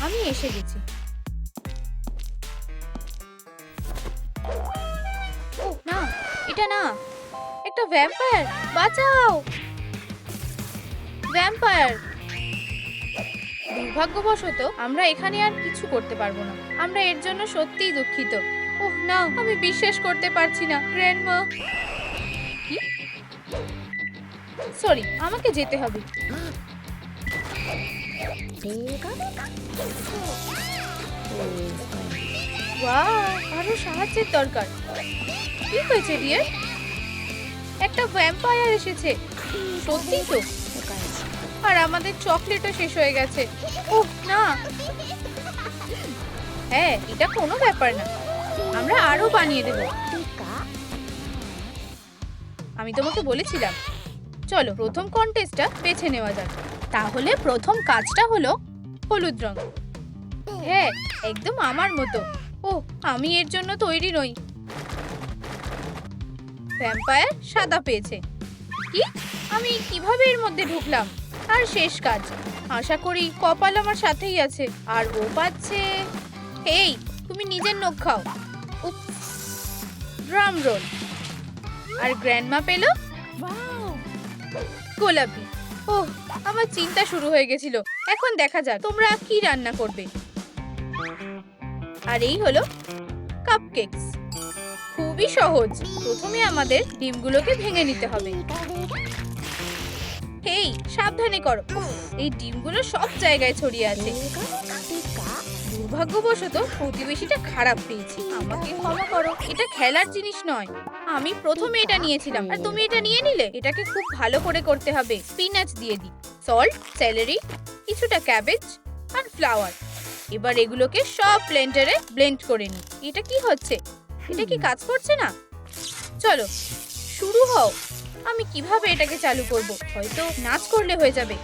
আমি এসে গেছি। ও না, এটা না, একটা ভ্যাম্পায়ার, বাঁচাও ভ্যাম্পায়ার। দুর্ভাগ্যবশত আমরা এখানে আর কিছু করতে পারবো না। আমরা এর জন্য সত্যিই দুঃখিত। ওহ না, আমি বিশ্বাস করতে পারছি না গ্র্যান্ডমা। কি? সরি, আমাকে যেতে হবে। ওয়াও, আরো সাহায্যের দরকার। কি হয়েছে ডিয়ার? একটা ভ্যাম্পায়ার এসেছে। সত্যি তো? আর আমাদের চকলেটও শেষ হয়ে গেছে। ওহ না। হ্যাঁ, এটা কোনো ব্যাপার না, আমরা আরো বানিয়ে দেব। আমি তোমাকে বলেছিলাম। চলো প্রথম কন্টেস্টটা বেছে নেওয়া যাক। তাহলে প্রথম কাজটা হলো হলুদ রং। হ্যাঁ, একদম আমার মতো। ওহ, আমি এর জন্য তৈরি নই। ভ্যাম্পায়ার সাদা পেয়েছে। কি? আমি কিভাবে এর মধ্যে ঢুকলাম? আর শেষ কাজ। আশা করি কপাল আমার সাথেই আছে। আর ও পাচ্ছে। এই, তুমি নিজের নখ খাও। উপস, ড্রাম রোল। আর গ্র্যান্ডমা পেল গোলাপি। ওহ, আমার চিন্তা শুরু হয়ে গেছিল। এখন দেখা যাক তোমরা কি রান্না করবে। আর এই হলো কাপকেকস। খুবই সহজ। প্রথমে আমাদের ডিমগুলোকে ভেঙে নিতে হবে। এই, সাবধানে করো। এই ডিমগুলো সব জায়গায় ছড়িয়ে আছে। দুর্ভাগ্যবশত প্রতিবেশীটা খারাপ পেয়েছি। আমাকে ক্ষমা করো, এটা খেলার জিনিস নয়। আমি প্রথমে এটা নিয়েছিলাম আর তুমি এটা নিয়ে নিলে। এটাকে খুব ভালো করে করতে হবে। স্পিনাচ দিয়ে দিই, সল্ট, সেলেরি, কিছুটা ক্যাবেজ আর ফ্লাওয়ার। এবার এগুলোকে সব ব্লেন্ডারে ব্লেন্ড করে নিই। এটা কি হচ্ছে? এটা কি কাজ করছে না? চলো শুরু হও। আমি কিভাবে এটাকে চালু করব? হয়তো নাচ করলে হয়ে যাবে।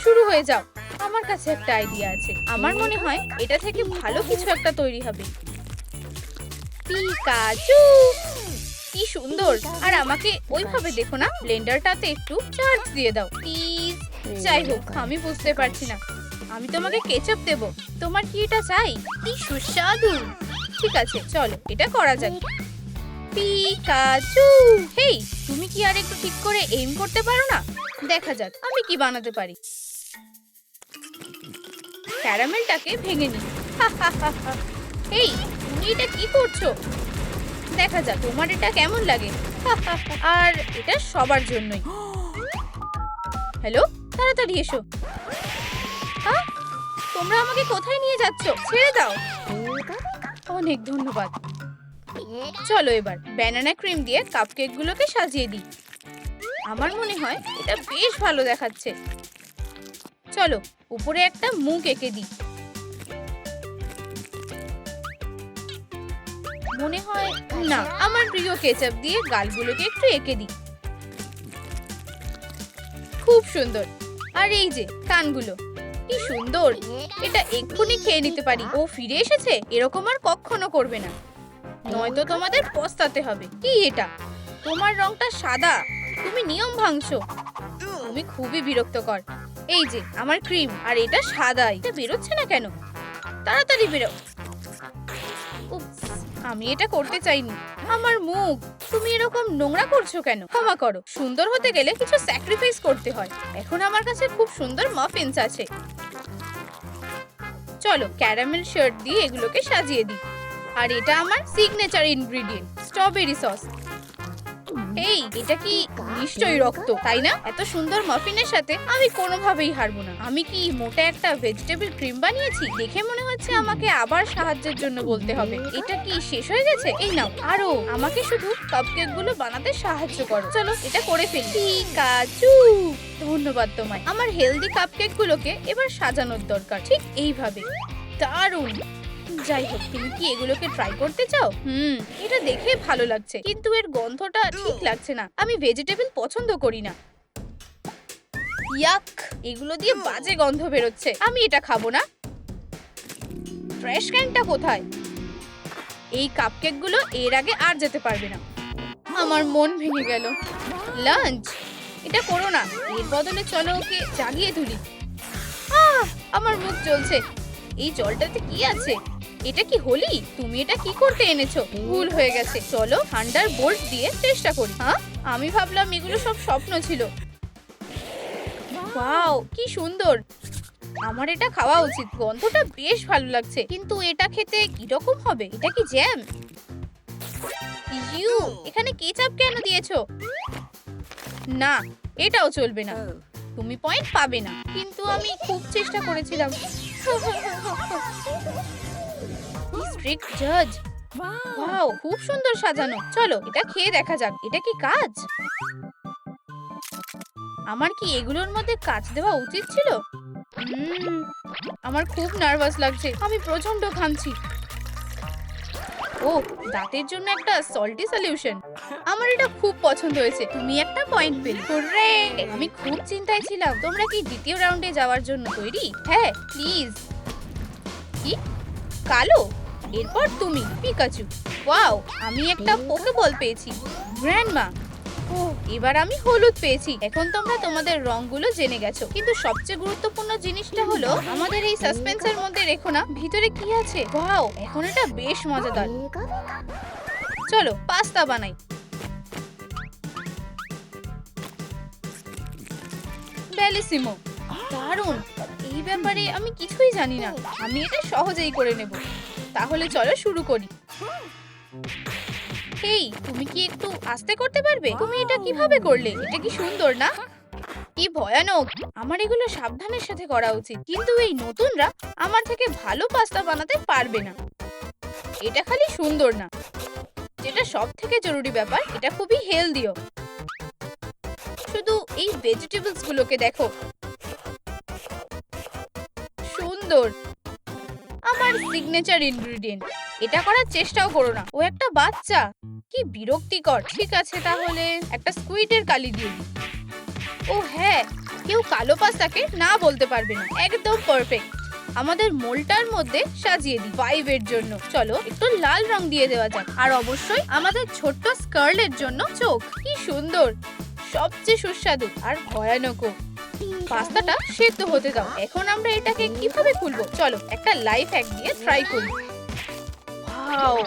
শুরু হয়ে যাও। আমার কাছে একটা আইডিয়া আছে। আমার মনে হয় এটা থেকে ভালো কিছু একটা তৈরি হবে। পিকাচু, কি সুন্দর। আর আমাকে ওইভাবে দেখো না, ব্লেন্ডারটাতে একটু চার্জ দিয়ে দাও প্লিজ। যাই হোক, আমি বুঝতে পারছি না। আমি তোমাকে কেচাপ দেব। তোমার কি এটা চাই? কি সুস্বাদু। ঠিক আছে, চলো এটা করা যাক। পিকাচু, হেই, তুমি কি আর একটু ঠিক করে এইম করতে পারো না? দেখা যাক আমি কি বানাতে পারি। ক্যারামেলটাকে ভেঙে নিই। এই, তুমি এটা কি করছো? দেখা যাক তোমার এটা কেমন লাগে। আর এটা সবার জন্যই। হ্যালো, তাড়াতাড়ি এসো। হ্যাঁ, তোমরা আমাকে কোথায় নিয়ে যাচ্ছ? ছেড়ে দাও। অনেক ধন্যবাদ। চলো এবার ব্যানানা ক্রিম দিয়ে কাপকেকগুলোকে সাজিয়ে দিই। আমার মনে হয় এটা বেশ ভালো দেখাচ্ছে। চলো উপরে একটা মুখ এঁকে দিই। মনে হয় না, আমার প্রিয় কেচাপ দিয়ে গালগুলোকে একটু এঁকে দিই। খুব সুন্দর। আর এই যে কানগুলো, কি সুন্দর। এটা এক্ষুনি খেয়ে নিতে পারি। ও ফিরে এসেছে, এরকম আর কখনো করবে না, নয়তো তোমাদের পস্তাতে হবে। কি এটা? তোমার রংটা সাদা, তুমি নিয়ম ভাঙছো। তুমি খুবই বিরক্তকর। এই যে আমার ক্রিম, আর এটা সাদা। এটা বেরোচ্ছে না কেন? তাড়াতাড়ি বেরো। উপস, আমি এটা করতে চাইনি। আমার মুখ, তুমি এরকম নোংরা করছো কেন? ক্ষমা করো। সুন্দর হতে গেলে কিছু স্যাক্রিফাইস করতে হয়। এখন আমার কাছে খুব সুন্দর মাফিনস আছে। চলো ক্যারামেল শার্ট দিয়ে এগুলোকে সাজিয়ে দিই। আর এটা আমার সিগনেচার ইনগ্রেডিয়েন্ট, স্ট্রবেরি সস। এই, এটা কি নিশ্চয়ই রক্ত, তাই না? এত সুন্দর মাফিনের সাথে আমি কোনোভাবেই হারবো না। আমি কি মোটা একটা ভেজিটেবল ক্রিম বানিয়েছি? দেখে মনে হচ্ছে আমাকে আবার সাহায্যের জন্য বলতে হবে। এটা কি শেষ হয়ে গেছে? এই নাও আরো। আমাকে শুধু কাপকেকগুলো বানাতে সাহায্য করো। চলো এটা করে ফেলি। পিকাচু, ধন্যবাদ তোমায়। আমার হেলদি কাপকেকগুলোকে এবার সাজানোর দরকার, ঠিক এইভাবে। দারুণ। যাই হোক, তুমি কি এগুলোকে ট্রাই করতে চাও? এটা দেখে ভালো লাগছে, কিন্তু এর গন্ধটা ঠিক লাগছে না। আমি ভেজিটেবল পছন্দ করি না। ইয়াক, এগুলো দিয়ে বাজে গন্ধ বেরোচ্ছে। আমি এটা খাবো না। ট্র্যাশ ক্যানটা কোথায়? এই কাপকেকগুলো এর আগে আর যেতে পারবে না। আমার মন ভেঙে গেল। লাঞ্চ, এটা করো না। এর বদলে চলো ওকে জাগিয়ে তুলি। আমার মুখ জ্বলছে। এই জলটাতে কি আছে? এটা কি হোলি? তুমি এটা কি করতে এনেছো? ভুল হয়ে গেছে, চলো থান্ডার বোল্ট দিয়ে চেষ্টা করি। হ্যাঁ, আমি ভাবলাম এগুলো সব স্বপ্ন ছিল। ওয়াও, কি সুন্দর! আমার এটা খাওয়া উচিত, গন্ধটা বেশ ভালো লাগছে। কিন্তু এটা খেতে কিরকম হবে? এটা কি জ্যাম? ইউ, এখানে কেচাপ কেন দিয়েছো? না, এটাও চলবে না। তুমি পয়েন্ট পাবে না। কিন্তু আমি খুব চেষ্টা করেছিলাম। স্ট্রিক্ট জাজ। ওয়াও, খুব সুন্দর সাজানো। চলো এটা খেয়ে দেখা যাক। এটা কি কাজ? আমার কি এগুলোর মধ্যে কাজ দেওয়া উচিত ছিল? আমার খুব নার্ভাস লাগছে। আমি প্রচন্ড ঘামছি। ও, দাঁতের জন্য একটা সল্টি সলিউশন। আমার এটা খুব পছন্দ হয়েছে। তুমি একটা পয়েন্ট পেলে। হুররে! আমি খুব চিন্তায় ছিলাম। তোমরা কি দ্বিতীয় রাউন্ডে যাওয়ার জন্য তৈরি? হ্যাঁ, প্লিজ। কি? কালো? এরপর তুমি, পিকাচু। ওয়াও, আমি একটা পোকেবল পেয়েছি। গ্র্যান্ডমা। ও, এবার আমি হলুদ পেয়েছি। এখন তোমরা তোমাদের রংগুলো জেনে গেছো। কিন্তু সবচেয়ে গুরুত্বপূর্ণ জিনিসটা হলো আমাদের এই সাসপেন্সের মধ্যে রেখো না ভিতরে কি আছে। ওয়াও, এখন এটা বেশ মজাদার। চলো পাস্তা বানাই। বেলিসিমো, দারুণ! এই ব্যাপারে আমি কিছুই জানি না। আমি এটা সহজেই করে নেব। তাহলে চলো শুরু করি। হেই, তুমি কি একটু আস্তে করতে পারবে? তুমি এটা কিভাবে করলে? এটা কি সুন্দর না? কি ভয়ানক! আমার এগুলো সাবধানের সাথে করা উচিত। কিন্তু এই নতুনরা আমার থেকে ভালো পাস্তা বানাতে পারবে না। এটা খালি সুন্দর না, যেটা সব থেকে জরুরি ব্যাপার, এটা খুবই হেলদিও। শুধু এই ভেজিটেবলস গুলোকে দেখো, সুন্দর। আমার সিগনেচার ইনগ্রেডিয়েন্ট। এটা করার চেষ্টাও করো না, ও একটা বাচ্চা। কি বিরক্তিকর। ঠিক আছে, তাহলে একটা স্কুইডের কালি দিয়ে দিই। ও হ্যাঁ, কেউ কালো পাস্তাকে না বলতে পারবে না। একদম পারফেক্ট। আমাদের মোলটার মধ্যে সাজিয়ে দিই 5 এর জন্য। চলো একটু লাল রং দিয়ে দেওয়া যাক। আর অবশ্যই আমাদের ছোট্ট স্কার্লের জন্য চোখ। কি সুন্দর, সবচেয়ে সুস্বাদু আর ভয়ানকও। পাস্তাটা সেদ্ধ হতে দাও। এখন আমরা এটাকে কিভাবে খুলবো? চলো একটা লাইফ হ্যাক দিয়ে ট্রাই করি। ওয়াও,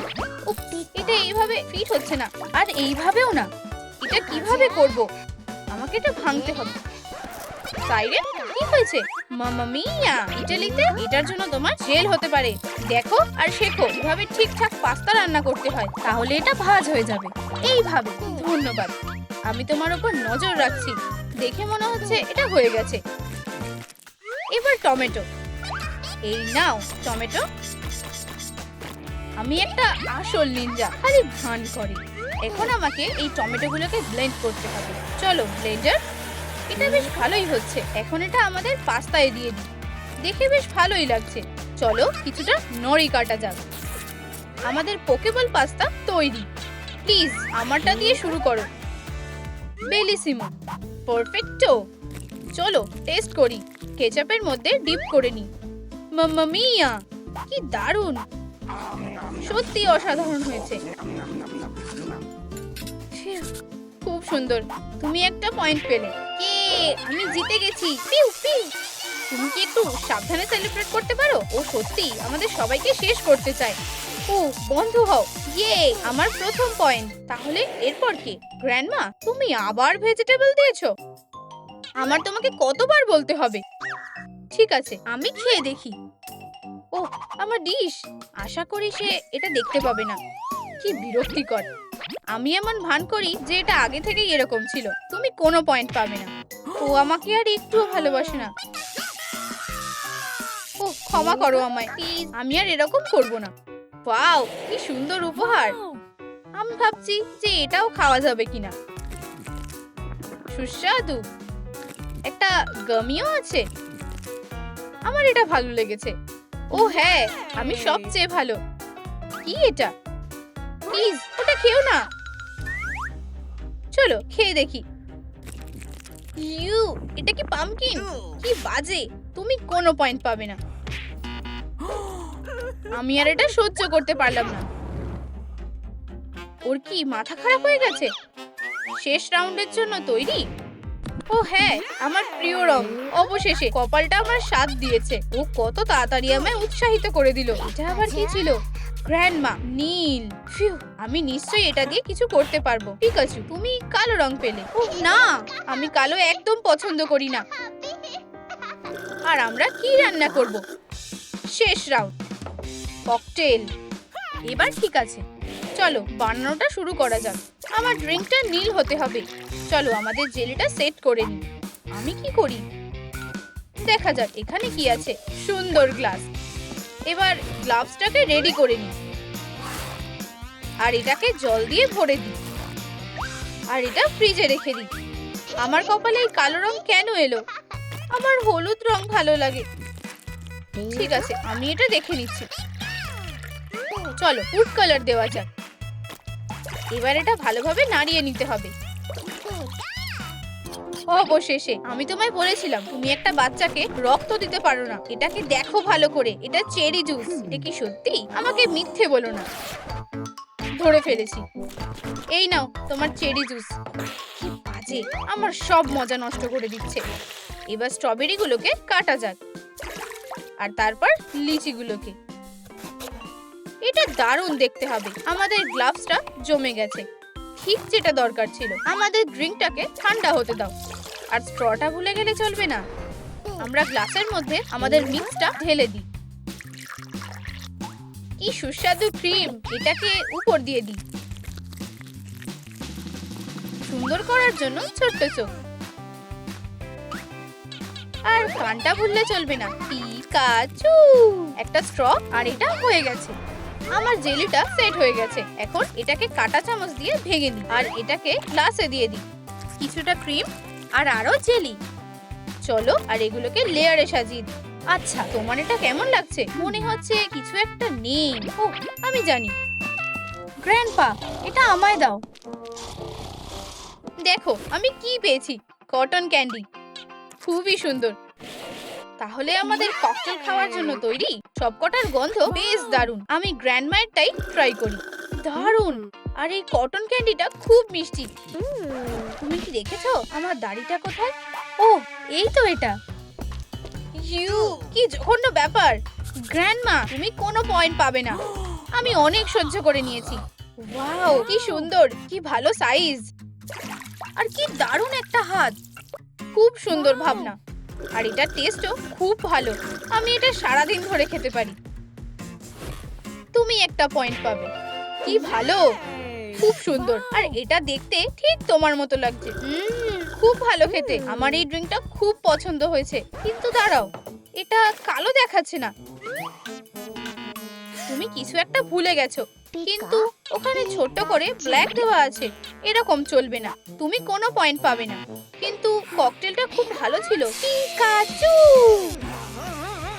উপস, এটা এইভাবে ফিট হচ্ছে না। আর এইভাবেও না। এটা কিভাবে করব? আমাকে এটা ভাঙতে হবে। সাইরেন, কি হয়েছে? মাম্মা মিয়া! ইটালিতে এটার জন্য তোমার জেল হতে পারে। দেখো আর শেখো কিভাবে ঠিকঠাক পাস্তা রান্না করতে হয়, তাহলে এটা ভাজ হয়ে যাবে। এইভাবে। ধন্যবাদ, আমি তোমার উপর নজর রাখছি। দেখে মনে হচ্ছে এটা হয়ে গেছে। এবার টমেটো। এই নাও টমেটো। আমি একটা আসল নিনজা, খালি ভান করি। এখন আমাকে এই টমেটোগুলোকে ব্লেন্ড করতে হবে। চলো ব্লেন্ডার। এটা বেশ ভালোই হচ্ছে। এখন এটা আমাদের পাস্তায় দিয়ে দিই। দেখে বেশ ভালোই লাগছে। চলো কিছুটা নড়ি কাটা যাক। আমাদের পোকেবল পাস্তা তৈরি। প্লিজ আমারটা দিয়ে শুরু করো। বেলিসিমো, পারফেক্টো। চলো টেস্ট করি। কেচাপের মধ্যে ডিপ করে নিই। মাম্মা মিয়া, কি দারুণ! সত্যি অসাধারণ হয়েছে। খুব সুন্দর। তুমি একটা পয়েন্ট পেলে। কে? আমি জিতে গেছি। পিউ পিউ। তুমি কি একটু সাবধানে সেলিব্রেট করতে পারো? ও সত্যি আমাদের সবাইকে শেষ করতে চায়। ও, বন্ধ হও। ইয়ে, আমার প্রথম পয়েন্ট। তাহলে এরপর কি? গ্র্যান্ডমা, তুমি আবার ভেজিটেবল দিয়েছো? আমার তোমাকে কতবার বলতে হবে? ঠিক আছে, আমি খেয়ে দেখি। ও, আমার ডিশ। আশা করি সে এটা দেখতে পাবে না। কি বিরক্তিকর। আমি এমন ভান করি যে এটা আগে থেকেই এরকম ছিল। তুমি কোনো পয়েন্ট পাবে না। ও আমাকে আর একটুও ভালোবাসে না। ও, ক্ষমা করো আমায় প্লিজ। আমি আর এরকম করব না। ওয়াও, কি সুন্দর উপহার। আমি ভাবছি যে এটাও খাওয়া যাবে কিনা। সুস্বাদু। একটা গামিও আছে। আমার এটা ভালো লেগেছে। ও হ্যাঁ, আমি সবচেয়ে ভালো। কি এটা? প্লিজ ওটা খেও না। চলো খেয়ে দেখি। ইউ, এটা কি পামকিন? কি বাজে। তুমি কোনো পয়েন্ট পাবে না। আমি আর এটা সহ্য করতে পারলাম না। ওর কি মাথা খারাপ হয়ে গেছে? শেষ রাউন্ডের জন্য তৈরি? ও হ্যাঁ, আমার প্রিয় রং। অবশেষে কপালটা আমার সাথ দিয়েছে। ও কত তাড়াতাড়ি আমায় উৎসাহিত করে দিল। এটা আবার কি ছিল? গ্র্যান্ডমা, নীল। ফিউ, আমি নিশ্চয়ই এটা দিয়ে কিছু করতে পারবো। পিকাচু, তুমি কালো রং পেলে। ও না, আমি কালো একদম পছন্দ করি না। আর আমরা কি রান্না করব? শেষ রাউন্ড, ককটেল। এবার ঠিক আছে, চলো বানানোটা শুরু করা যাক। আমার ড্রিঙ্কটা নীল হতে হবে। চলো আমাদের জেলিটা সেট করে নিই। আমি কি করি দেখা যাক। এখানে কি আছে? সুন্দর গ্লাস। এবার গ্লাভসটাকে রেডি করে নিই আর এটাকে জল দিয়ে ভরে দিই আর এটা ফ্রিজে রেখে দিই। আমার কপালে এই কালো রং কেন এলো? আমার হলুদ রং ভালো লাগে। ঠিক আছে, আমি এটা দেখে নিচ্ছি। চলো ফুড কালার দেওয়া যাক। এবার এটা ভালোভাবে নাড়িয়ে নিতে হবে। অবশেষে, আমি তোমায় বলেছিলাম তুমি একটা বাচ্চাকে রক্ত দিতে পারো না। এটাকে দেখো ভালো করে, এটা চেরি জুস। এটা কি সত্যি? আমাকে মিথ্যে বলো না। ধরে ফেলেছি। এই নাও তোমার চেরি জুস। কি বাজে, আমার সব মজা নষ্ট করে দিচ্ছে। এবার স্ট্রবেরি গুলোকে কাটা যাক আর তারপর লিচি গুলোকে। এটা দারুণ দেখতে হবে। আমাদের গ্লাভসটা জমে গেছে, ঠিক যেটা দরকার ছিল। আমাদের ড্রিঙ্কটাকে ঠান্ডা হতে দাও। আর স্ট্রটা ভুলে গেলে চলবে না। আমরা গ্লাসের মধ্যে আমাদের মিক্সটা ঢেলে দিই। কি সুস্বাদু ক্রিম! এটাকে উপর দিয়ে দিই। সুন্দর করার জন্য ছোট্ট চোখ। আর কানটা ভুললে চলবে না। পিকাচু! একটা স্ট্র আর এটা হয়ে গেছে। আমার জেলিটা সেট হয়ে গেছে। এখন এটাকে কাঁটা চামচ দিয়ে ভেঙে দিই আর এটাকে গ্লাসে দিয়ে দিই। কিছুটা ক্রিম আর আরো জেলি। চলো আর এগুলোকে লেয়ারে সাজিয়ে দিই। আচ্ছা, তোমার এটা কেমন লাগছে? মনে হচ্ছে কিছু একটা নেই। ও, আমি জানি। গ্র্যান্ডপা, এটা আমায় দাও। দেখো আমি কি পেয়েছি। Cotton candy. খুবই সুন্দর। তাহলে আমাদের ককটেল খাওয়ার জন্য তৈরি। সবকটার গন্ধ বেশ দারুণ। আমি গ্র্যান্ডমায়েরটাই ট্রাই করি। দারুণ! আর এই কটন ক্যান্ডিটা খুব মিষ্টি। তুমি কি দেখেছো আমার দাড়িটা কোথায়? ও, এই তো এটা। ইউ, কি জঘন্য ব্যাপার। গ্র্যান্ডমা, তুমি কোনো পয়েন্ট পাবে না। আমি অনেক সহ্য করে নিয়েছি। ওয়াও, কি সুন্দর, কি ভালো সাইজ। আর কি দারুণ একটা হাত। খুব সুন্দর ভাবনা। আর এটার টেস্টও খুব ভালো। আমি এটা সারাদিন ধরে খেতে পারি। তুমি একটা পয়েন্ট পাবে। কি ভালো, খুব সুন্দর। আর এটা দেখতে ঠিক তোমার মতো লাগছে। খুব ভালো খেতে। আমার এই ড্রিঙ্কটা খুব পছন্দ হয়েছে। কিন্তু দাঁড়াও, এটা কালো দেখাচ্ছে না। তুমি কিছু একটা ভুলে গেছো। কিন্তু ওখানে ছোট্ট করে ব্ল্যাক দেওয়া আছে। এরকম চলবে না। তুমি কোনো পয়েন্ট পাবে না। কিন্তু ককটেলটা খুব ভালো ছিল। পিকাচু!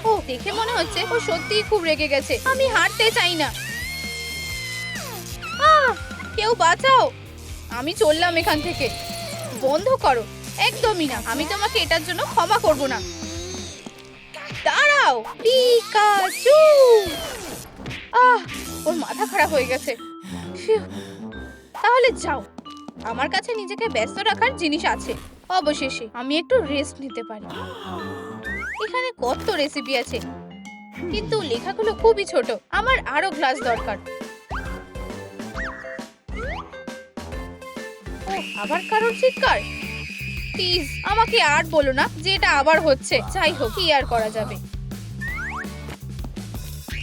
ও, দেখে মনে হচ্ছে ও সত্যিই খুব রেগে গেছে। আমি হারতে চাই না। কেউ বাঁচাও! আমি চললাম এখান থেকে। বন্ধ করো। একদমই না। আমি তোমাকে এটার জন্য ক্ষমা করব না। দাঁড়াও, পিকাচু! ওর মাথা খারাপ হয়ে গেছে। তাহলে যাও। আমার কাছে নিজেকে ব্যস্ত রাখার জিনিস আছে। অবশেষে আমি একটু রেস্ট নিতে পারি। এখানে কত রেসিপি আছে, কিন্তু লেখাগুলো খুবই ছোট। আমার আরো গ্লাস দরকার। আবার কারোর চিৎকার। প্লিজ আমাকে আর বলো না যে এটা আবার হচ্ছে। যাই হোক, কি আর করা যাবে।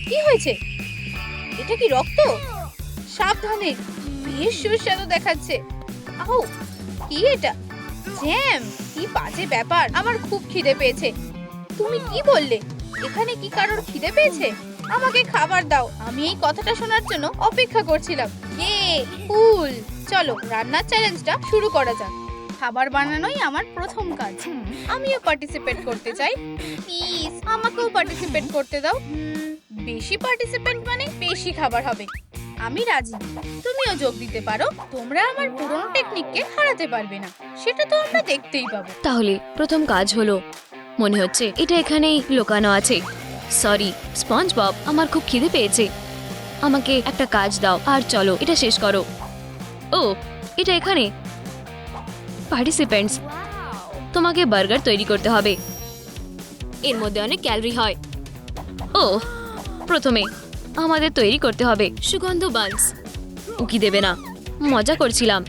কি হয়েছে? এটা কি রক্ত? সাবধানে, বেশ সুস্বাদু দেখাচ্ছে। আও, কি এটা? জ্যাম! কি বাজে ব্যাপার। আমার খুব খিদে পেয়েছে। তুমি কি বললে? এখানে কি কারোর খিদে পেয়েছে? আমাকে খাবার দাও। আমি এই কথাটা শোনার জন্য অপেক্ষা করছিলাম। কুল! চলো রান্নার চ্যালেঞ্জটা শুরু করা যাক। খাবার বানানোই আমার প্রথম কাজ। আমিও পার্টিসিপেট করতে চাই। প্লিজ আমাকেও পার্টিসিপেট করতে দাও। বেশি পার্টিসিপেন্ট মানে বেশি খাবার হবে। আমি রাজি। তুমিও যোগ দিতে পারো। তোমরা আমার পুরনো টেকনিককে হারাতে পারবে না। সেটা তো আমরা দেখতেই পাবো। তাহলে প্রথম কাজ হলো, মনে হচ্ছে এটা এখানেই লুকানো আছে। সরি স্পঞ্জ বব, আমার খুব খিদে পেয়েছে। আমাকে একটা কাজ দাও আর চলো এটা শেষ করো। ও, এটা এখানে। পার্টিসিপেন্টস, তোমাকে বার্গার তৈরি করতে হবে। এর মধ্যে অনেক ক্যালোরি হয়। ও, প্রথমে আমাদের তৈরি করতে হবে সুগন্ধ বানস। উকি দেবে না, মজা করছিলাম।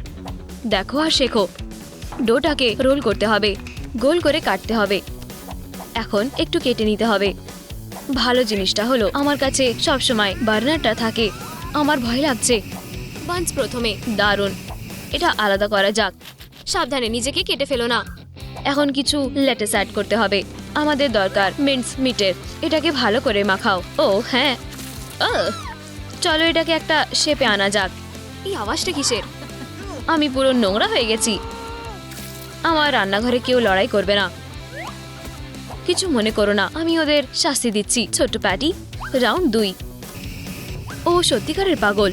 দেখো আর শেখো। ডোটাকে রোল করতে হবে, গোল করে কাটতে হবে। এখন একটু কেটে নিতে হবে। ভালো জিনিসটা হলো আমার কাছে সবসময় বার্নারটা থাকে। আমার ভয় লাগছে। বানস প্রথমে, দারুণ। এটা আলাদা করা যাক। সাবধানে, নিজেকে কেটে ফেলো না। এখন কিছু লেটাস অ্যাড করতে হবে। আমাদের দরকার মিন্স মিটের। এটাকে ভালো করে মাখাও। ও হ্যাঁ, চলো এটাকে একটা শেপে আনা যাক। এই আওয়াজটা কিসের? আমি পুরো নোংরা হয়ে গেছি। আমার রান্নাঘরে কেউ লড়াই করবে না। কিছু মনে করো না, আমি ওদের শাস্তি দিচ্ছি। ছোট্ট প্যাটি, রাউন্ড 2। ও সত্যিকারের পাগল।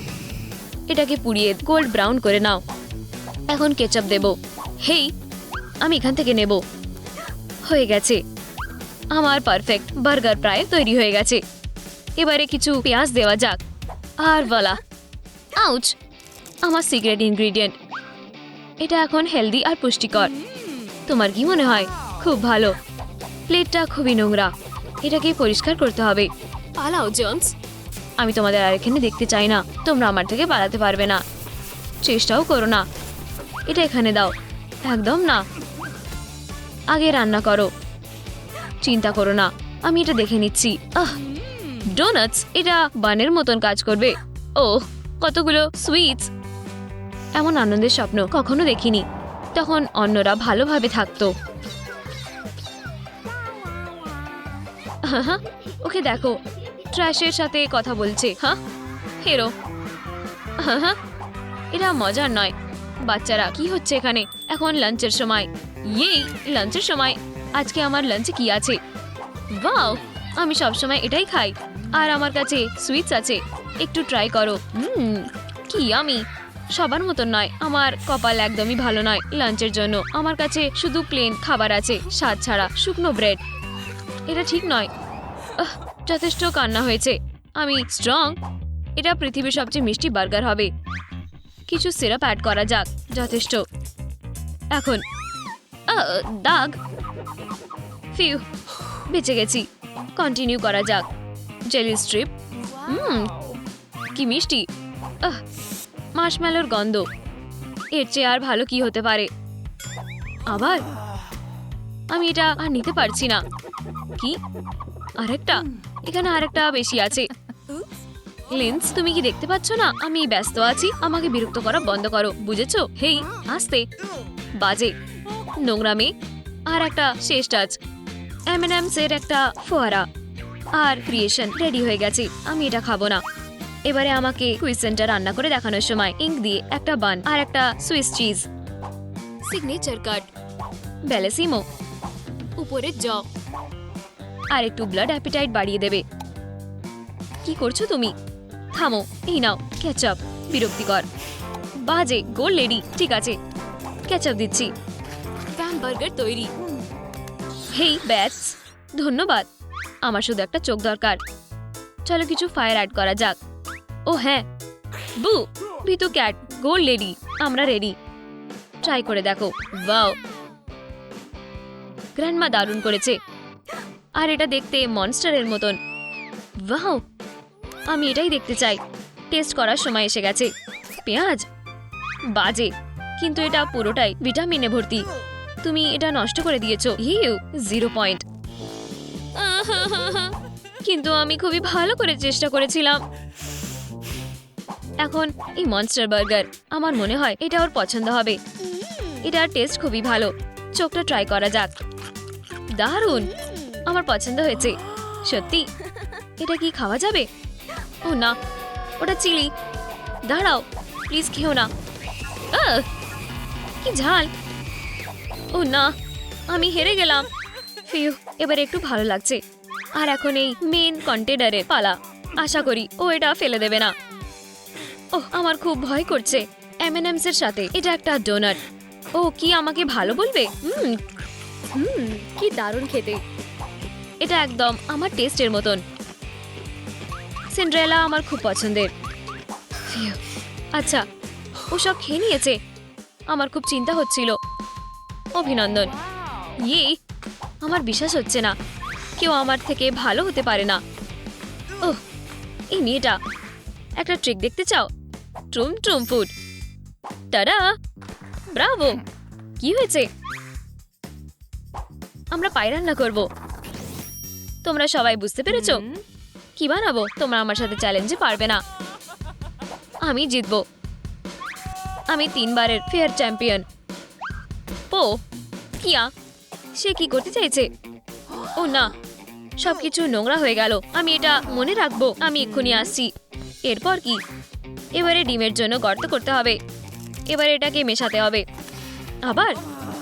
এটাকে পুড়িয়ে গোল্ড ব্রাউন করে নাও। এখন কেচাপ দেব। হেই, আমি এখান থেকে নেব। হয়ে গেছে। আমার পারফেক্ট বার্গার প্রায় তৈরি হয়ে গেছে। এবারে কিছু পেঁয়াজ দেওয়া যাক। আর বলা, আউচ, আমার সিক্রেট ইনগ্রিডিয়েন্ট। এটা এখন হেলদি আর পুষ্টিকর। তোমার কি মনে হয়? খুব ভালো। প্লেটটা খুবই নোংরা, এটাকে পরিষ্কার করতে হবে। পালাও জন্স, আমি তোমাদের আর এখানে দেখতে চাই না। তোমরা আমার থেকে পালাতে পারবে না। চেষ্টাও করো না। এটা এখানে দাও। একদম না। আগে রান্না করো। চিন্তা করো না, আমি এটা দেখে নিচ্ছি। ডোনাটস, এটা বানের মতন কাজ করবে। ও, কতগুলো সুইটস। এমন আনন্দের স্বপ্ন কখনো দেখিনি। তখন অন্যরা ভালোভাবে থাকতো। ওকে দেখো, ট্র্যাশের সাথে কথা বলছে। হ্যাঁ, হেরো। হ্যাঁ, এটা মজার নয়। বাচ্চারা, কি হচ্ছে এখানে? এখন লাঞ্চের সময়। ইয়েই, লাঞ্চের সময়। আজকে আমার লাঞ্চে কি আছে? ওয়াও, আমি সবসময় এটাই খাই। আর আমার কাছে সুইটস আছে। একটু ট্রাই করো। কি আমি সবার মতন নয়। আমার কপাল একদমই ভালো নয় লাঞ্চের জন্য। আমার কাছে শুধু প্লেন খাবার আছে, স্বাদ ছাড়া, শুকনো ব্রেড। এটা ঠিক নয়। যথেষ্ট কান্না হয়েছে। আমি স্ট্রং। এটা পৃথিবীর সবচেয়ে মিষ্টি বার্গার হবে। কিছু সিরাপ অ্যাড করা যাক। যথেষ্ট। এখন দাগ। ফিউ, বেঁচে গেছি। কন্টিনিউ করা যাক। Jelly strip. কি মিষ্টি। মার্শম্যালোর গন্ধ। এর চেয়ে আর ভালো কি হতে পারে? আবার আমি এটা আর নিতে পারছি না। কি? আরেকটা? এখানে আরেকটা বেশি আছে। লিন্স, তুমি কি দেখতে পাচ্ছ না আমি ব্যস্ত আছি? আমাকে বিরক্ত করা বন্ধ করো, বুঝেছো? হেই, আস্তে। বাজে, নোংরা মেয়ে। আর একটা শেষ টাচ। M&M's এর একটা ফোয়ারা। আর ক্রিয়েশন রেডি হয়ে গেছে। আমি এটা খাবো না। এবারে আমাকে কুইসেন্টটা রান্না করে দেখানোর সময় ইঙ্ক দিয়ে একটা বান আর একটা সুইস চিজ। সিগনেচার কাট। বেলেসিমো। উপরে জ। আর একটু ব্লাড অ্যাপিটাইট বাড়িয়ে দেবে। কি করছো তুমি? থামো। এই নাও কেচাপ। বিরক্তিকর, বাজে। গোল লেডি। ঠিক আছে, কেচাপ দিচ্ছি। প্যাম বার্গার তৈরি। হেই ব্যাস, ধন্যবাদ। আমার শুধু একটা চোখ দরকার। চলো কিছু ফায়ার অ্যাড করা যাক। ও হ্যাঁ, বু, ভিতু ক্যাট, গোল লেডি। আমরা রেডি। ট্রাই করে দেখো। ওয়াও, গ্র্যান্ডমা দারুণ করেছে। আর এটা দেখতে মনস্টারের মতন। ওয়াও, আমি এটাই দেখতে চাই। টেস্ট করার সময় এসে গেছে। পেঁয়াজ, বাজে। কিন্তু এটা পুরোটাই ভিটামিনে ভর্তি। তুমি এটা নষ্ট করে দিয়েছো। 0 পয়েন্ট। কিন্তু আমি খুবই ভালো করে চেষ্টা করেছিলাম। এখন এই মনস্টার বার্গার, আমার মনে হয় এটা ওর পছন্দ হবে। এটার টেস্ট খুবই ভালো। চোখটা ট্রাই করা যাক। দারুণ, আমার পছন্দ হয়েছে। সত্যি? এটা কি খাওয়া যাবে? ও না, ওটা চিলি। দাঁড়াও, প্লিজ খেও না। কি ঝাল। ও না, আমি হেরে গেলাম। ফিউ, এবার একটু ভালো লাগছে। আর এখন এই মেন কন্টেনারের পালা। আশা করি ও এটা ফেলে দেবে না। ওহ, আমার খুব ভয় করছে। M&M's এর সাথে এটা একটা ডোনাট। ও কি আমাকে ভালো বলবে? কি দারুণ খেতে। এটা একদম আমার টেস্টের মতন। সিন্ড্রেলা আমার খুব পছন্দের। আচ্ছা, ও সব খেয়ে নিয়েছে। আমার খুব চিন্তা হচ্ছিল। অভিনন্দন। ইয়ে, আমার বিশ্বাস হচ্ছে না কেউ আমার থেকে ভালো হতে পারে না। ওহ, এই মেয়েটা। একটা ট্রিক দেখতে চাও? ট্রুম ট্রুম ফুড। টাডা! ব্রাভো! কি হয়েছে? আমরা পাই রান্না করব। তোমরা সবাই বুঝতে পেরেছো? কি বানাবো? তোমরা আমার সাথে চ্যালেঞ্জে পারবে না। আমি জিতবো। আমি 3 বারের ফেয়ার চ্যাম্পিয়ন। পো কিয়া, সে কি করতে চাইছে? ও না, সবকিছু নোংরা হয়ে গেল। আমি এটা মনে রাখবো। আমি এক্ষুনি আসছি। এরপর কি? এবারে ডিমের জন্য গর্ত করতে হবে। এবারে এটাকে মেশাতে হবে। আবার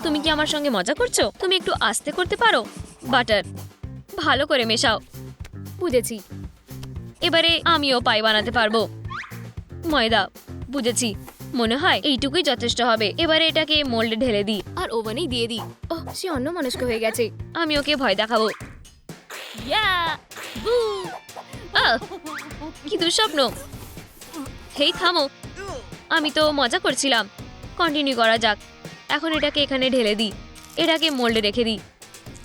তুমি কি আমার সঙ্গে মজা করছো? তুমি একটু আস্তে করতে পারো? বাটার ভালো করে মেশাও। বুঝেছি। এবারে আমিও পাই বানাতে পারবো। ময়দা, বুঝেছি। মনে হয় এইটুকুই যথেষ্ট হবে। এবারে এটাকে মোল্ডে ঢেলে দিই আর ওভেনেই দিয়ে দিই। ওহ, সে অন্য মনস্ক হয়ে গেছে। আমি ওকে ভয় দেখাবো। কি দুঃস্বপ্ন! হেই থামো, আমি তো মজা করছিলাম। কন্টিনিউ করা যাক। এখন এটাকে এখানে ঢেলে দিই। এটাকে মোল্ডে রেখে দিই।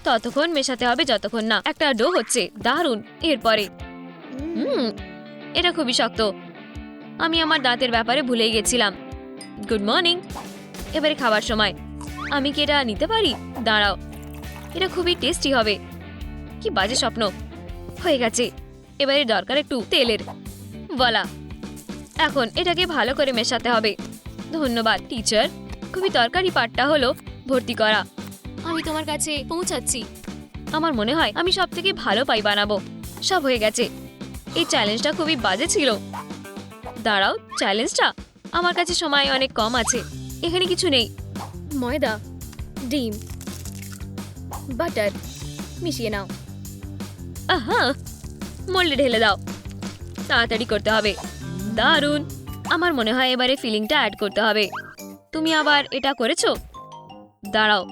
ততক্ষণ মেশাতে হবে যতক্ষণ না একটা ডো হচ্ছে। দারুণ। এরপরে এটা খুবই শক্ত। আমি আমার দাঁতের ব্যাপারে ভুলেই গেছিলাম। Good morning. এবারে খাবার সময়। আমি কি এটা নিতে পারি? দাঁড়াও, এটা খুবই টেস্টি হবে। কি বাজে স্বপ্ন! হয়ে গেছে। এবারে দরকার একটু তেলের। বলা, এখন এটাকে ভালো করে মেশাতে হবে। ধন্যবাদ টিচার। খুবই দরকারি পার্টটা হলো ভর্তি করা। আমি তোমার কাছে পৌঁছাচ্ছি। আমার মনে হয় আমি সব থেকে ভালো পাই বানাবো। সব হয়ে গেছে। এই চ্যালেঞ্জটা খুবই বাজে ছিল। দাঁড়াও, চ্যালেঞ্জটা? আমার কাছে সময় অনেক কম আছে। এখানে কিছু নেই। ময়দা, ডিম, বাটার মিশিয়ে নাও। আহা, মোল্ডে ঢেলে দাও। তাড়াতাড়ি করতে হবে। দারুণ। আমার মনে হয় এবারে ফিলিংটা অ্যাড করতে হবে। তুমি আবার এটা করেছো? দাঁড়াও,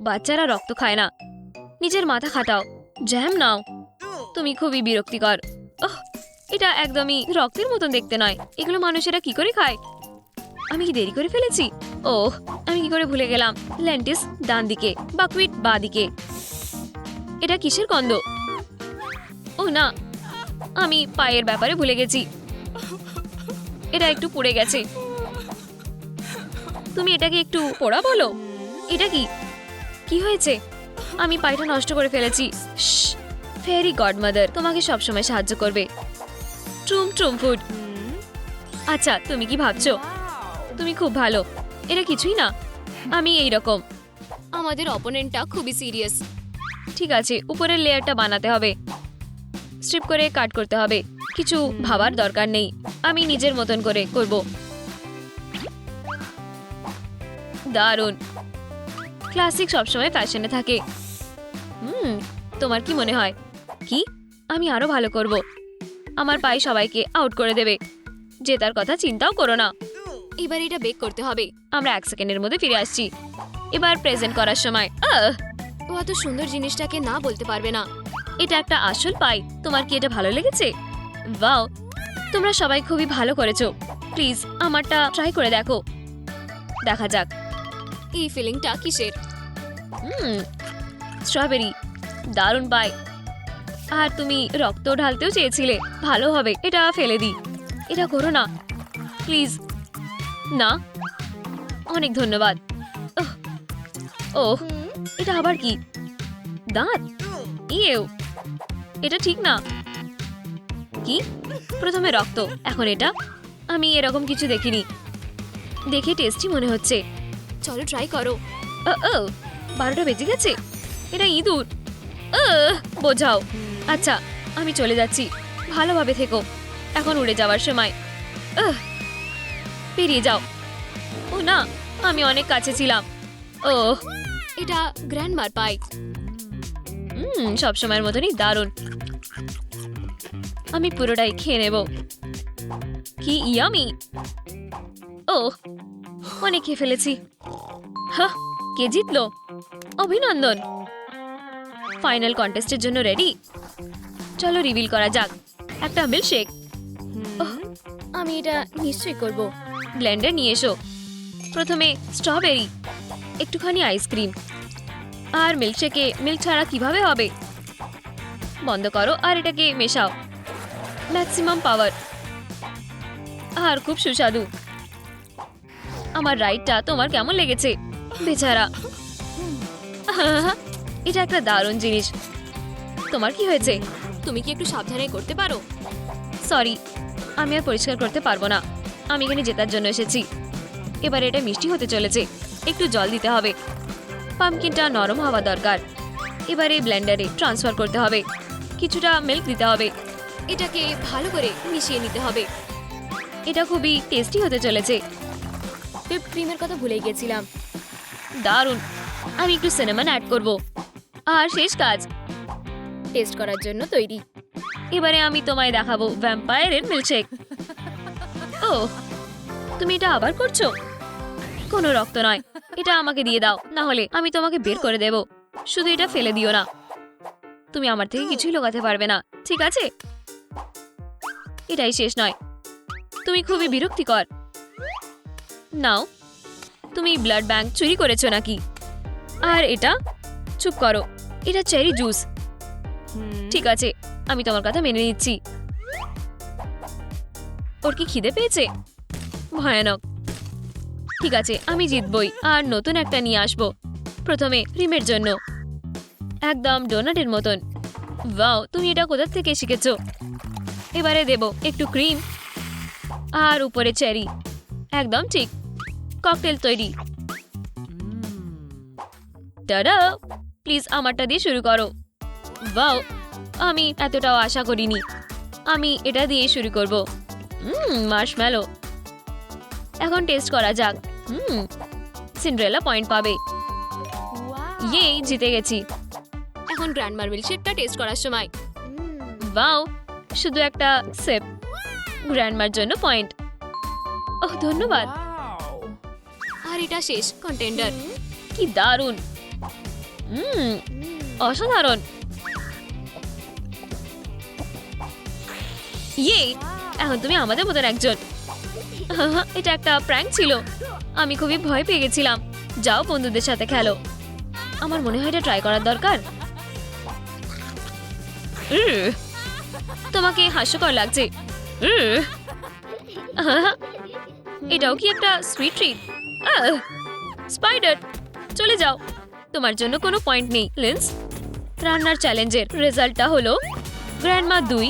বাচ্চারা রক্ত খায় না। নিজের মাথা খাটাও। জ্যাম নাও। তুমি খুবই বিরক্তিকর। ওহ, এটা একদমই রক্তের মতন দেখতে নয়। এগুলো মানুষেরা কি করে খায়? আমি কি দেরি করে ফেলেছি? ওহ, আমি কি করে ভুলে গেলাম। ল্যান্টিস ডান দিকে, বাকউইট বাঁ দিকে। এটা কিসের গন্ধ? ও না, আমি পায়ের ব্যাপারে ভুলে গেছি। এটা একটু পুড়ে গেছে। তুমি এটাকে একটু পোড়া বলো। এটা কি? কি হয়েছে? আমি পায়টা নষ্ট করে ফেলেছি। ফেয়ারি গডমাদার তোমাকে সবসময় সাহায্য করবে। ট্রুম ট্রুম ফুড। আচ্ছা, তুমি কি ভাবছো? তুমি খুব ভালো। এটা কিছুই না। আমি এই রকম। আমাদের অপোনেন্টটা খুবই সিরিয়াস। ঠিক আছে, উপরের লেয়ারটা বানাতে হবে। স্ট্রিপ করে কাট করতে হবে। কিছু ভাবার দরকার নেই। আমি নিজের মতন করে করব। দারুণ। ক্লাসিক সবসময় ফ্যাশনে থাকে। তোমার কি মনে হয়? কি? আমি আরো ভালো করব। আমার পায়ে সবাইকে আউট করে দেবে। জেতার কথা চিন্তাও করো না। এবার এটা বেক করতে হবে। আমরা 1 সেকেন্ডের মধ্যে ফিরে আসছি। এবার প্রেজেন্ট করার সময়। ও এত সুন্দর জিনিসটাকে না বলতে পারবে না। এটা একটা আসল পাই। তোমার কি এটা ভালো লেগেছে? ওয়াও, তোমরা সবাই খুবই ভালো করেছো। প্লিজ আমারটা ট্রাই করে দেখো। দেখা যাক এই ফিলিংটা কিসের। স্ট্রবেরি। দারুণ পাই। আর তুমি রক্ত ঢালতেও চেয়েছিলে। ভালো হবে। এটা ফেলে দিই। এটা করো না প্লিজ। না, অনেক ধন্যবাদ। ওহ, এটা আবার কি? দাঁত? ইয়েও, এটা ঠিক না। কি? প্রথমে রক্ত, এখন এটা? আমি এরকম কিছু দেখিনি। দেখে টেস্টি মনে হচ্ছে। চলো ট্রাই করো। 12টা বেজে গেছে। এটা ইঁদুর। বোঝাও। আচ্ছা, আমি চলে যাচ্ছি। ভালোভাবে থেকো। এখন উড়ে যাওয়ার সময়। বেরিয়ে যাও। ও না, আমি অনেক কাছে ছিলাম। ওহ, এটা গ্র্যান্ডমার পাই। সবসময়ের মতনই দারুণ। আমি পুরোটাই খেয়ে নেব। কি ইয়ামি! ওহ, অনেক খেয়ে ফেলেছি। হ্যাঁ, কে জিতলো? অভিনন্দন। ফাইনাল কন্টেস্টের জন্য রেডি? চলো রিভিল করা যাক। একটা মিল্কশেক। আমি এটা নিশ্চয়ই করব। ব্লেন্ডার নিয়ে এসো। প্রথমে স্ট্রবেরি, একটুখানি আইসক্রিম, আর মিল্কশেকে মিল্ক ছাড়া কিভাবে হবে? বন্ধ করো আর এটাকে মেশাও। Maximum power. আর খুব সুস্বাদু। আমার রাইডটা তোমার কেমন লেগেছে? বেচারা। এটা একটা দারুণ জিনিস। তোমার কি হয়েছে? তুমি কি একটু সাবধানে করতে পারো? সরি, আমি আর পরিষ্কার করতে পারবো না। আমি এখানে জেতার জন্য এসেছি। এবার এটা মিষ্টি হতে চলেছে। একটু জল দিতে হবে। পামকিনটা নরম হওয়া দরকার। এবার এই ব্লেন্ডারে ট্রান্সফার করতে হবে। কিছুটা মিল্ক দিতে হবে। এটাকে ভালো করে মিশিয়ে নিতে হবে। এটা খুবই টেস্টি হতে চলেছে। হুইপ ক্রিমের কথা ভুলেই গেছিলাম। দারুণ। আমি একটু সিনেমন অ্যাড করব। আর শেষ কাজ। টেস্ট করার জন্য তৈরি। এবারে আমি তোমায় দেখাবো ভ্যাম্পায়ারের মিল্কশেক। ও, তুমি এটা আবার করছো? কোনো রক্ত নয়। এটা আমাকে দিয়ে দাও, না হলে আমি তোমাকে বের করে দেব। শুধু এটা ফেলে দিও না। তুমি আমার থেকে কিছুই লুকাতে পারবে না, ঠিক আছে? এটাই শেষ নয়। তুমি খুবই বিরক্তিকর। নাও, তুমি ব্লাড ব্যাংক চুরি করেছো নাকি? আর এটা? চুপ করো, এটা চেরি জুস। ঠিক আছে, আমি তোমার কথা মেনে নিচ্ছি। ওর কি খিদে পেয়েছে? ভয়ানক। ঠিক আছে, আমি জিতবই আর নতুন একটা নিয়ে আসবো। প্রথমে ক্রিমের জন্য। একদম ডোনাটের মতন। ওয়াও, তুমি এটা কোথা থেকে শিখেছো? এবারে দেব একটু ক্রিম আর উপরে চেরি। একদম ঠিক। ককটেল তৈরি। টাডা! প্লিজ আমারটা দিয়ে শুরু করো। ওয়াও, আমি এতটাও আশা করিনি। আমি এটা দিয়ে শুরু করব। মার্শম্যালো। এখন টেস্ট করা যাক। সিন্ড্রেলা পয়েন্ট পাবে। ইয়ে, জিতে গেছি। এখন গ্র্যান্ডমার মিল্কশেকটা টেস্ট করার সময়। ওয়াও, শুধু একটা সেপ। গ্র্যান্ডমার জন্য পয়েন্ট। ওহ, ধন্যবাদ। আর এটা শেষ কন্টেন্ডার। কি দারুণ। অসাধারণ। ইয়ে, এখন তুমি আমাদের মতন একজন। এটা একটা প্র্যাঙ্ক ছিল। আমি খুবই ভয় পেয়ে গেছিলাম। যাও, বন্ধুদের সাথে খেলো। আমার মনে হয় এটা ট্রাই করার দরকার। তোমাকে হাস্যকর লাগছে। এটাও কি একটা সুইট ট্রিট? স্পাইডার, চলে যাও। তোমার জন্য কোনো পয়েন্ট নেই, লিন্স। রান্নার চ্যালেঞ্জের রেজাল্টটা হলো গ্র্যান্ডমা 2,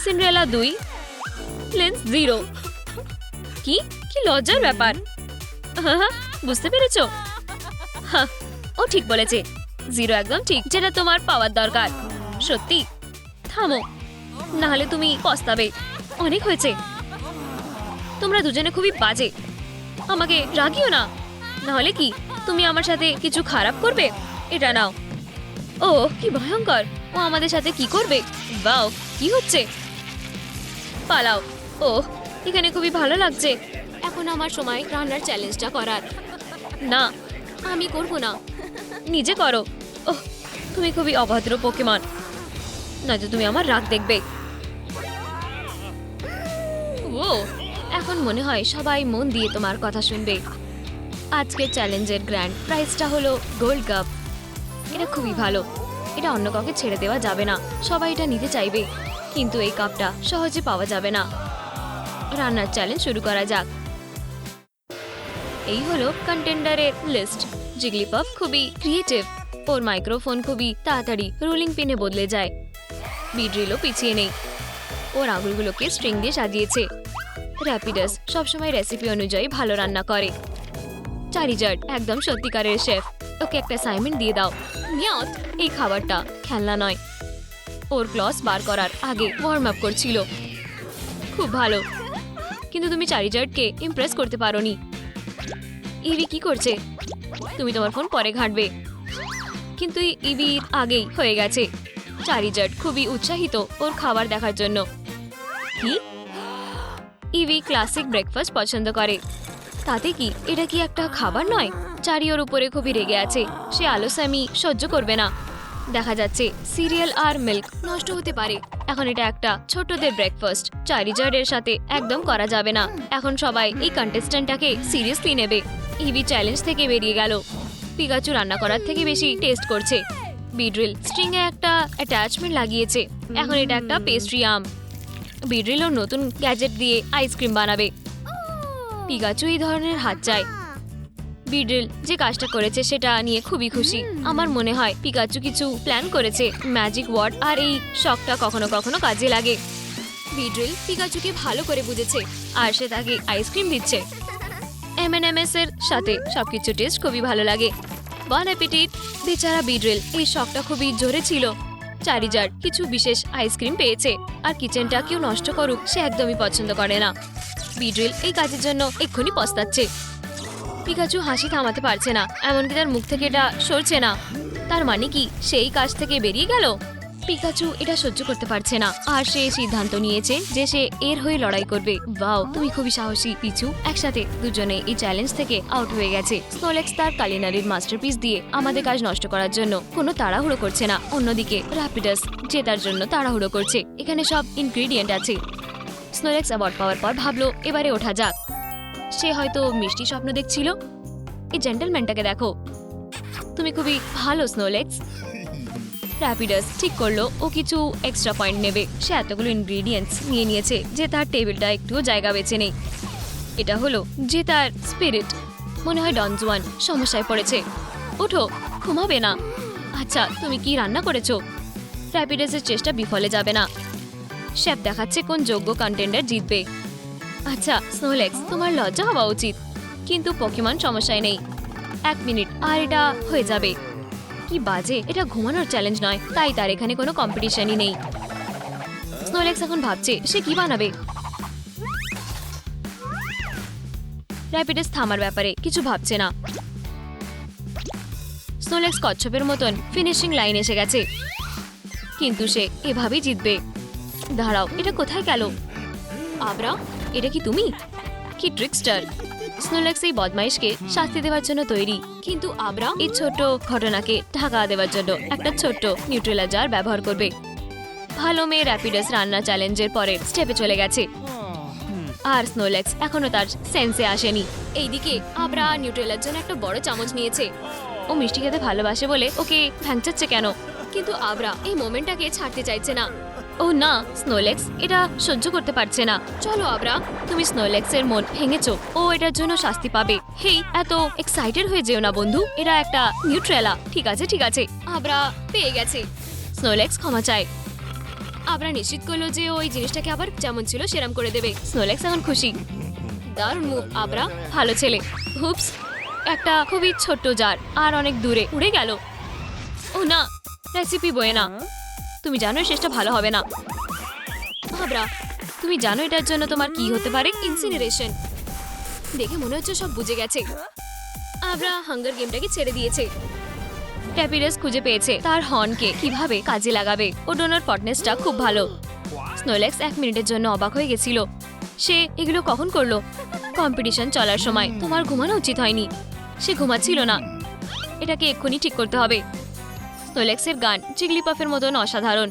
সিন্ড্রেলা 2, লিন্স 0। কি কি লজ্জার ব্যাপার। বুঝতে পেরেছো? হ্যাঁ, ও ঠিক বলেছে। 0 একদম ঠিক, যেটা তোমার পাওয়ার দরকার। সত্যি? থামো, না হলে তুমি পস্তাবে। অনেক হয়েছে। তোমরা দুজনে খুবই বাজে। আমাকে রাগিও না, না হলে কি তুমি আমার সাথে কিছু খারাপ করবে? এটা নাও। ও, কি ভয়ঙ্কর। ও আমাদের সাথে কি করবে? বাও, কি হচ্ছে? পালাও। ও, এখানে খুবই ভালো লাগছে। এখন আমার সময় রান্নার চ্যালেঞ্জটা করার। না, আমি করব না। নিজে করো। ওহ, তুমি খুবই অভদ্র পোকেমন। নয়তো তুমি আমার রাগ দেখবে। ও, এখন মনে হয় সবাই মন দিয়ে তোমার কথা শুনবে। আজকের চ্যালেঞ্জের গ্র্যান্ড প্রাইজটা হলো গোল্ড কাপ। এটা খুবই ভালো। এটা অন্য কাউকে ছেড়ে দেওয়া যাবে না। সবাই এটা নিতে চাইবে, কিন্তু এই কাপটা সহজে পাওয়া যাবে না। রান্নার চ্যালেঞ্জ শুরু করা যাক। এই হলো কন্টেন্ডারের লিস্ট। জিগলিপাফ খুবই ক্রিয়েটিভ। ওর মাইক্রোফোন খুবই তাড়াতাড়ি রোলিং পিনে বদলে যায়। বিড্রিলও পিছিয়ে নেই। ওর আঙুলগুলোকে স্ট্রিং দিয়ে সাজিয়েছে। র্যাপিডাস সবসময় রেসিপি অনুযায়ী ভালো রান্না করে। চারিজার্ড একদম সত্যিকারের শেফ। ওকে একটা অ্যাসাইনমেন্ট দিয়ে দাও। মিয়াত, এই খাবারটা খেলনা নয়। ওর ক্লস বার করার আগে ওয়ার্ম আপ করছিল। খুব ভালো, কিন্তু তুমি চারিজার্ডকে ইমপ্রেস করতে পারোনি। ইভি কি করছে? তুমি তোমার ফোন পরে ঘাঁটবে, কিন্তু ইভির আগেই হয়ে গেছে। চারিজার্ড খুবই উৎসাহিত ওর খাবার দেখার জন্য। কি? ইভি ক্লাসিক ব্রেকফাস্ট পছন্দ করে। তাতে কি এটা কি একটা খাবার নয়? চারি ওর উপরে খুবই রেগে আছে। সে আলসামি সহ্য করবে না। দেখা যাচ্ছে সিরিয়াল আর মিল্ক নষ্ট হতে পারে। এখন এটা একটা ছোটদের ব্রেকফাস্ট। চারিজার্ডের সাথে একদম করা যাবে না। এখন সবাই এই কন্টেস্ট্যান্টটাকে সিরিয়াসলি নেবে। ইভি চ্যালেঞ্জ থেকে বেরিয়ে গেল। পিকাচু রান্না করার থেকে বেশি টেস্ট করছে। বিড্রিল স্ট্রিং এ একটা অ্যাটাচমেন্ট লাগিয়েছে। এখন এটা একটা পেস্ট্রি আম। বিড্রিল ওর নতুন গ্যাজেট দিয়ে আইসক্রিম বানাবে। পিকাচু এই ধরনের হাত চায়। বিড্রিল যে কাজটা করেছে সেটা নিয়ে খুবই খুশি। আমার মনে হয় পিকাচু কিছু প্ল্যান করেছে। ম্যাজিক ওয়ার্ড আর এই শখটা কখনো কখনো কাজে লাগে। বিড্রিল পিকাচুকে ভালো করে বুঝেছে আর সে তাকে আইসক্রিম দিচ্ছে। M&M's এর সাথে সবকিছু টেস্ট খুবই ভালো লাগে। বন অ্যাপিটিট। বেচারা বিড্রিল এই শখটা খুবই জোরে ছিল। চারিজার কিছু বিশেষ আইসক্রিম পেয়েছে আর কিচেনটা কেউ নষ্ট করুক সে একদমই পছন্দ করে না। বিড্রিল এই কাজের জন্য এক্ষুনি পস্তাচ্ছে। পিকাচু হাসি থামাতে পারছে না, এমনকি তার মুখ থেকে এটা সরছে না। তার মানে কি সেই কাজ থেকে বেরিয়ে গেল? পিকাচু এটা সহ্য করতে পারছে না আর সে সিদ্ধান্ত নিয়েছে যে সে এর হয়ে লড়াই করবে। ওয়াও, তুমি খুবই সাহসী পিচু। একসাথে দুজনে এই চ্যালেঞ্জ থেকে আউট হয়ে গেছে। স্নোলেক্স তার কালিনারির মাস্টারপিস দিয়ে আমাদের কাজ নষ্ট করার জন্য কোনো তাড়াহুড়ো করছে না। অন্যদিকে র্যাপিডাস জেতার জন্য তাড়াহুড়ো করছে। এখানে সব ইনগ্রিডিয়েন্ট আছে। স্নোলেক্স অ্যাওয়ার্ড পাওয়ার পর ভাবলো এবারে ওঠা যাক। সে হয়তো মিষ্টি স্বপ্ন দেখছিল। এই জেন্টলম্যানটাকে দেখো, তুমি খুবই ভালো স্নোলেক্স। র্যাপিডাস ঠিক করলো ও কিছু এক্সট্রা পয়েন্ট নেবে। সে এতগুলো ইনগ্রিডিয়েন্টস নিয়ে নিয়েছে যে তার টেবিলটা একটুও জায়গা বেঁচে নেই। এটা হলো যে তার স্পিরিট। মনে হয় ডন জুয়ান সমস্যায় পড়েছে। ওঠো, ঘুমাবে না। আচ্ছা, তুমি কি রান্না করেছো? র্যাপিডাসের চেষ্টা বিফলে যাবে না। শেফ দেখাচ্ছে কোন যোগ্য কন্টেন্ডার জিতবে। আচ্ছা স্নোলেক্স, তোমার লজ্জা হওয়া উচিত। কিন্তু পকিমন সমস্যায় নেই। 1 মিনিট আর এটা হয়ে যাবে। কি বাজে, এটা ঘুমানোর চ্যালেঞ্জ নয়, তাই তার এখানে কোনো কম্পিটিশনই নেই। স্নোলেক্স এখন ভাবছে সে কি বানাবে। র্যাপিডাস থামার ব্যাপারে কিছু ভাবছে না। স্নোলেক্স কচ্ছপের মতন ফিনিশিং লাইন এসে গেছে, কিন্তু সে এভাবেই জিতবে। দাঁড়াও, এটা কোথায় গেল? আবরা, এটা কি তুমি? কি ট্রিকস্টার! স্নোলেক্স এই বদমাইশকে শাস্তি দেওয়ার জন্য তৈরি, কিন্তু আবরা এই ছোট ঘটনাকে ঢাকা দেওয়ার জন্য একটা ছোট্ট নিউট্রেলা জার ব্যবহার করবে। ভালো মেয়ে র্যাপিডাস রান্না চ্যালেঞ্জের পরের স্টেপে চলে গেছে আর স্নোলেক্স এখনো তার সেন্সে আসেনি। এইদিকে আবরা নিউট্রেলার জন্য একটা বড় চামচ নিয়েছে। ও মিষ্টি খেতে ভালোবাসে বলে ওকে ভ্যাংচাচ্ছে কেন, কিন্তু আবরা এই মোমেন্টটাকে ছাড়তে চাইছে না। ও না, স্নোলেক্স এটা সহ্য করতে পারছে না। চলো আবরা, তুমি স্নোলেক্সের মন ভেঙেছো, ও এটার জন্য শাস্তি পাবে। হেই, এত এক্সাইটেড হয়ে যেও না বন্ধু, এটা একটা নিউট্রেলা। ঠিক আছে ঠিক আছে, আবরা পেয়ে গেছে। স্নোলেক্স ক্ষমা চায়। আবরা নিশ্চিত করলো যে ওই জিনিসটাকে আবার যেমন ছিল সেরাম করে দেবে। স্নোলেক্স এখন খুশি। দারুণ মুভ আবরা, ভালো ছেলে। হুপস, একটা খুবই ছোট্ট জার আর অনেক দূরে উড়ে গেল। ও না, রেসিপি বয়ে না। তুমি জানো শেষটা ভালো হবে না। আবরা, তুমি জানো এটার জন্য তোমার কি হতে পারে? ইনসিনারেশন। দেখে মনে হচ্ছে সব বুঝে গেছে। আবরা হাঙ্গার গেমটাকে ছেড়ে দিয়েছে। র্যাপিডাস খুঁজে পেয়েছে তার হর্নকে কিভাবে কাজে লাগাবে। ও ডোনার পটনেসটা খুব ভালো। স্নোলেক্স 1 মিনিটের জন্য অবাক হয়ে গেছিল। সে এগুলো কখন করলো? কম্পিটিশন চলার সময়। তোমার ঘুমানো উচিত হয়নি। সে ঘুমাচ্ছিল না। এটাকে এক্ষুনি ঠিক করতে হবে। স্নোলেক্সের গান জিগলিপাফের মতন অসাধারণ।